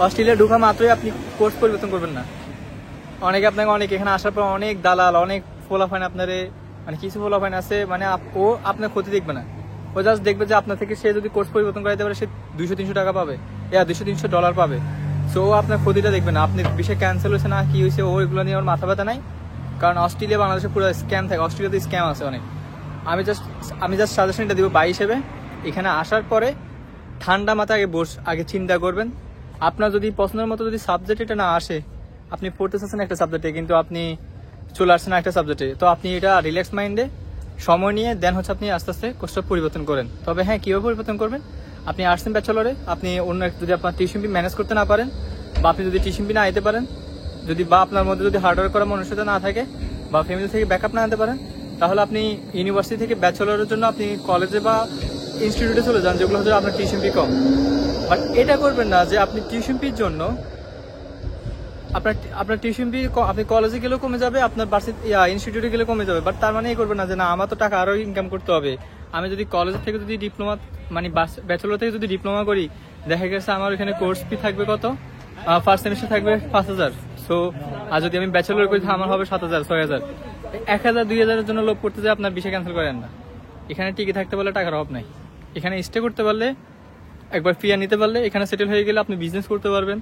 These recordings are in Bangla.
অস্ট্রেলিয়া ঢোকা মাত্রই আপনি কোর্স পরিবর্তন করবেন না। অনেকে আপনাকে অনেক এখানে আসার পর অনেক দালাল, অনেক ফোলাফাইন আপনারে মানে কিছু ফোলাফাইন আছে মানে ও আপনার ক্ষতি দেখবে না, ও জাস্ট দেখবে যে আপনার থেকে সে যদি কোর্স পরিবর্তন করাইতে পারে সে 200-300 টাকা পাবে, $200-300 পাবে। সো ও আপনার ক্ষতিটা দেখবে না, আপনি বিষয় ক্যান্সেল হয়েছে না কি হয়েছে ও এগুলো নিয়ে ওর মাথা ব্যথা নাই। কারণ অস্ট্রেলিয়া বাংলাদেশে পুরো স্ক্যাম থাকে, অস্ট্রেলিয়াতে স্ক্যাম আছে অনেক। আমি জাস্ট সাজেশনটা দিব বাই হিসেবে, এখানে আসার পরে ঠান্ডা মাথায় আগে চিন্তা করবেন। আপনার যদি পছন্দের মতো যদি সাবজেক্ট এটা না আসে, আপনি পড়তে চাচ্ছেন একটা সাবজেক্টে কিন্তু আপনি চলে আসছেন একটা সাবজেক্টে, তো আপনি এটা রিল্যাক্স মাইন্ডে সময় নিয়ে দেন হচ্ছে আপনি আস্তে আস্তে কোর্সটা পরিবর্তন করেন। তবে হ্যাঁ, কীভাবে পরিবর্তন করবেন, আপনি আসছেন ব্যাচেলরে, আপনি অন্য যদি আপনার টিউশন ফি ম্যানেজ করতে না পারেন বা আপনি যদি টিউশন ফি না আইতে পারেন, যদি বা আপনার মধ্যে যদি হার্ডওয়ার্ক করার মনুষ্যতা না থাকে বা ফ্যামিলি থেকে ব্যাকআপ না আনতে পারেন, তাহলে আপনি ইউনিভার্সিটি থেকে ব্যাচেলরের জন্য আপনি কলেজে বা ইনস্টিটিউটে চলে যান যেগুলো হচ্ছে আপনার টিউশন ফি কম। বাট এটা করবেন না যে আপনি টিউশন ফির জন্য আপনার টিউশন ফি আপনি কলেজে গেলেও কমে যাবে, আপনার ইনস্টিটিউটে গেলে কমে যাবে। বাট তার মানে এই করবেন না যে না আমার তো টাকা আরো ইনকাম করতে হবে, আমি যদি কলেজ থেকে যদি ডিপ্লোমা মানে ব্যাচেলর থেকে যদি ডিপ্লোমা করি, দেখা গেছে আমার এখানে কোর্স ফি থাকবে কত, ফার্স্ট সেমিস্টার থাকবে 5,000। সো আর যদি আমি ব্যাচেলর করি আমার হবে 7,000, 6,000, 1,000, 2,000-এর জন্য লোভ করতে যায় আপনার বিষয় ক্যান্সেল করেন না। এখানে টিকে থাকতে পারলে টাকার অভাব নাই, এখানে স্টে করতে পারলে একবার ফি নিতে পারলে এখানে সেটেল হয়ে গেলে আপনি বিজনেস করতে পারবেন,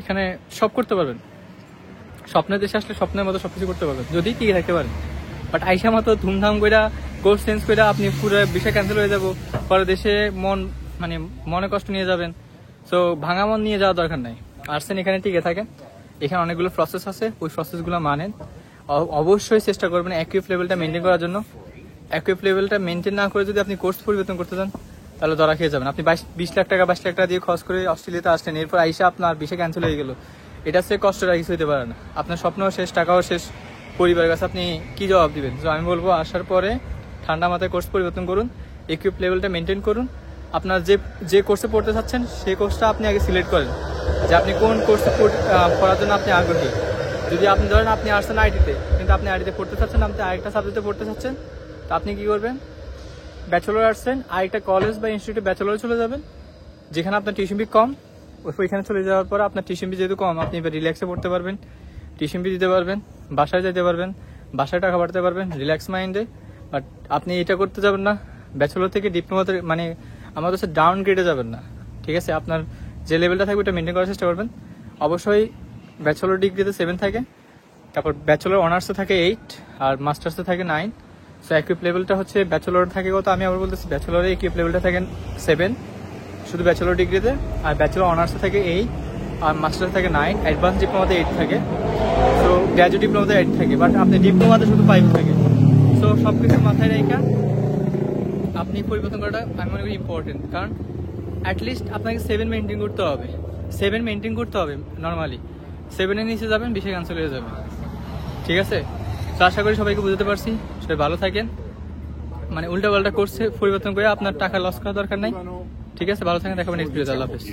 এখানে সব করতে পারবেন। স্বপ্নের দেশে আসলে স্বপ্নের মতো সবকিছু করতে পারবেন যদি টিকে থাকতে পারেন। বাট আইসা মতো ধুমধাম করে কোর্স চেঞ্জ করে আপনি পুরো বিষয় ক্যান্সেল হয়ে যাবো, পরে দেশে মনে কষ্ট নিয়ে যাবেন। সো ভাঙা মন নিয়ে যাওয়ার দরকার নাই, আসছেন এখানে টিকে থাকেন। এখানে অনেকগুলো প্রসেস আছে, ওই প্রসেসগুলো মানেন। অবশ্যই চেষ্টা করবেন অ্যাকুইপ লেভেলটা মেনটেন করার জন্য। অ্যাকুইপ লেভেলটা মেনটেন না করে যদি আপনি কোর্স পরিবর্তন করতে চান তাহলে ধরা খেয়ে যাবেন। আপনি 20 লাখ টাকা 22 লাখ টাকা দিয়ে খরচ করে অস্ট্রেলিয়াতে আসলেন, এরপর আইসা আপনার বিষয় ক্যান্সেল হয়ে গেল, এটা সে কষ্টটা কিছু হতে পারে না। আপনার স্বপ্নও শেষ, টাকাও শেষ, পরিবারের কাছে আপনি কি জবাব দিবেন? তো আমি বলবো আসার পরে ঠান্ডা মাথায় কোর্স পরিবর্তন করুন, ইকুইপ লেভেলটা মেনটেন করুন। আপনার যে কোর্সে পড়তে চাচ্ছেন সেই কোর্সটা আপনি আগে সিলেক্ট করেন যে আপনি কোন কোর্সে পড়ার জন্য আপনি আগ্রহী। যদি আপনি ধরেন আপনি আসছেন আইটিতে, কিন্তু আপনি আইটিতে পড়তে চাচ্ছেন, আপনি আরেকটা সাবজেক্টে পড়তে চাচ্ছেন, তো আপনি কি করবেন, ব্যাচেলর আসছেন আরেকটা কলেজ বা ইনস্টিটিউটে ব্যাচেলরে চলে যাবেন যেখানে আপনার টিউশন ফি কম। ওইখানে চলে যাওয়ার পর আপনার টিউশন ফি যেহেতু কম, আপনি এবার রিল্যাক্সে পড়তে পারবেন, টিউশন ফি দিতে পারবেন, বাসায় যেতে পারবেন, বাসায় টাকা পাঠাতে পারবেন রিল্যাক্স মাইন্ডে। বাট আপনি এটা করতে যাবেন না, ব্যাচেলর থেকে ডিপ্লোমাতে মানে আমার কাছে ডাউন গ্রেডে যাবেন না, ঠিক আছে? আপনার যে লেভেলটা থাকবে ওটা মেনটেন করার চেষ্টা করবেন। অবশ্যই ব্যাচেলর ডিগ্রিতে 7 থাকে, তারপর ব্যাচেলর অনার্সে থাকে 8 আর মাস্টার্সে থাকে 9। সো ইকুইপ লেভেলটা হচ্ছে ব্যাচেলর থাকে কত, আমি আবার বলতেছি ব্যাচেলরে ইকুইপ লেভেলটা থাকে 7 শুধু ব্যাচেলর ডিগ্রিতে, আর ব্যাচেলর অনার্সে থাকে 8 আর মাস্টার্সে থাকে 9, অ্যাডভান্স ডিপ্লোমাতে 8 থাকে, সো গ্র্যাজুয়েট ডিপ্লোমাতে 8 থাকে, বাট আপনি ডিপ্লোমাতে শুধু 5 থাকে। সো সব কিছু মাথায় রেখে আপনি পরিবর্তন করাটা আমি মনে করি ইম্পর্টেন্ট, কারণ অ্যাটলিস্ট আপনাকে 7 মেনটেন করতে হবে, 7 মেনটেন করতে হবে। নর্মালি 7-এর নিচে যাবেন বিষয় ক্যান্সেল হয়ে যাবে, ঠিক আছে? তো আশা করি সবাইকে বুঝতে পারছি, সবাই ভালো থাকেন। মানে উল্টা পাল্টা কোর্সে পরিবর্তন করে আপনার টাকা লস করার দরকার নাই, ঠিক আছে? ভালো থাকেন, দেখাবেন নেক্সট ভিডিওতে। আল্লাহ হাফেজ।